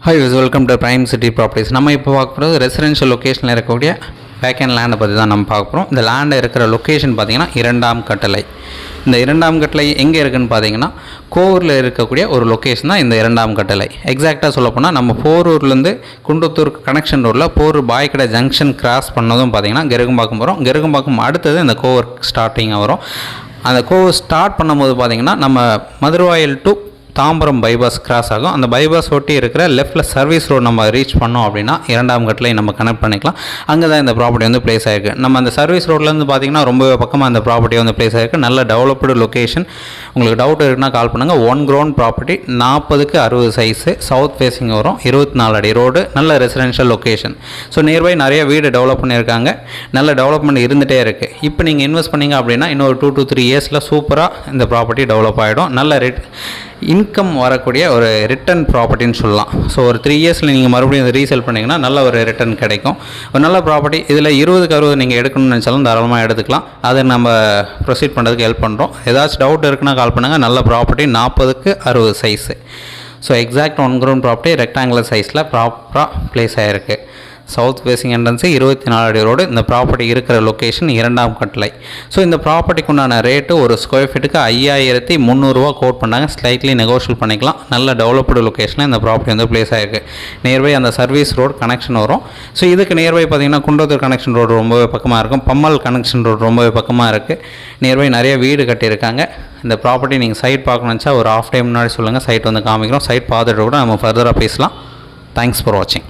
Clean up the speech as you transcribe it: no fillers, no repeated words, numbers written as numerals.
Hi, welcome to Prime City Properties. நம்ம இப்போ பார்க்க போகிறது ரெசிடென்ஷியல் லொக்கேஷனில் இருக்கக்கூடிய வேக்கண்ட் லேண்டை பற்றி தான் நம்ம பார்க்க போகிறோம். இந்த லேண்டில் இருக்கிற லொக்கேஷன் பார்த்திங்கன்னா இரண்டாம் கட்டளை. இந்த இரண்டாம் கட்டளை எங்கே இருக்குதுன்னு பார்த்தீங்கன்னா கோவூரில் இருக்கக்கூடிய ஒரு லொக்கேஷன் தான் இந்த இரண்டாம் கட்டளை. எக்ஸாக்டாக சொல்லப்போனால் நம்ம போரூர்லேருந்து குண்டத்தூர் கனெக்ஷன் ரோடில் போரூர் பாய்க்கடை ஜங்ஷன் கிராஸ் பண்ணதும் பார்த்திங்கன்னா கெருகம்பாக்கம் வரும். கெருகம்பாக்கம் அடுத்தது இந்த கோவூர் ஸ்டார்டிங்காக வரும். அந்த கோவூர் ஸ்டார்ட் பண்ணும்போது பார்த்திங்கன்னா நம்ம Maduravoyal to Tambaram bypass cross ஆகும். அந்த பைபாஸ் ஒட்டி இருக்கிற லெஃப்ட்டில் சர்வீஸ் ரோடு நம்ம ரீச் பண்ணோம் அப்படின்னா இரண்டாம் கட்டளை நம்ம கனெக்ட் பண்ணிக்கலாம். அங்கே தான் இந்த ப்ராப்பர்ட்டி வந்து பிளேஸ் ஆகிருக்கு. நம்ம அந்த சர்வீஸ் ரோட்லேருந்து பார்த்திங்கன்னா ரொம்ப பக்கமாக அந்த ப்ராப்பர்ட்டி வந்து பிளேஸ் ஆகிருக்கு. நல்ல டெவலப்டு லொக்கேஷன். உங்களுக்கு டவுட் இருக்குன்னா கால் பண்ணுங்கள். 1 ground property 40x60 size, south facing வரும், 24 அடி ரோடு, நல்ல ரெசிடென்ஷியல் லொக்கேஷன். ஸோ நியர்பை நிறைய வீடு டெவலப் பண்ணியிருக்காங்க. நல்ல டெவலப்மெண்ட் இருந்துகிட்டே இருக்குது. இப்போ நீங்கள் இன்வெஸ்ட் பண்ணிங்க அப்படின்னா இன்னொரு 2 to 3 இயர்ஸில் சூப்பராக இந்த ப்ராப்பர்ட்டி டெவலப் ஆகிடும். நல்ல இன்கம் வரக்கூடிய ஒரு ரிட்டர்ன் ப்ராப்பர்ட்டின்னு சொல்லலாம். ஸோ ஒரு 3 இயர்ஸில் நீங்கள் மறுபடியும் இதை ரீசேல் பண்ணிங்கன்னா நல்ல ஒரு ரிட்டர்ன் கிடைக்கும். ஒரு நல்ல ப்ராப்பர்ட்டி. இதில் 20x60 நீங்கள் எடுக்கணும்னு நினச்சாலும் தாராளமாக எடுத்துக்கலாம். அதை நம்ம ப்ரொசீட் பண்ணுறதுக்கு ஹெல்ப் பண்ணுறோம். ஏதாச்சும் டவுட் இருக்குன்னா கால் பண்ணுங்கள். நல்ல property 40x60 size. So exact 1 ground property rectangular சைஸில் ப்ராப்பராக பிளேஸ் ஆகிருக்கு. சவுத் ஃபேஸிங் என்ட்ரன்ஸு, 24 அடி ரோடு. இந்த ப்ராப்பர்ட்டி இருக்கிற லொக்கேஷன் இரண்டாம் கட்டளை. ஸோ இந்த ப்ராப்பர்ட்டிக்கு உண்டான ரேட்டு ஒரு ஸ்கொயர் ஃபீட்டுக்கு 5300 கோட் பண்ணாங்க. ஸ்லைட்லி நெகோஷியல் பண்ணிக்கலாம். நல்ல டெவலப்டு லொக்கேஷனில் இந்த ப்ராப்பர்ட்டி வந்து பிளேஸ் ஆகிருக்கு. நியர்பை அந்த சர்வீஸ் ரோடு கனெக்ஷன் வரும். ஸோ இதுக்கு நியர்பை பார்த்திங்கன்னா குண்டத்தூர் கனெக்ஷன் ரோடு ரொம்பவே பக்கமாக இருக்கும். பம்மல் கனெக்ஷன் ரோடு ரொம்பவே பக்கமாக இருக்குது. நியர்பை நிறைய வீடு கட்டியிருக்காங்க. இந்த ப்ராப்பர்ட்டி நீங்கள் சைட் பார்க்கணுச்சா ஒரு ½ டைம் முன்னாடி சொல்லுங்கள். சைட் வந்து காமிக்கிறோம். சைட் பார்த்துட்டு கூட நம்ம ஃபர்தராக பேசலாம். தேங்க்ஸ் ஃபார் வாட்சிங்.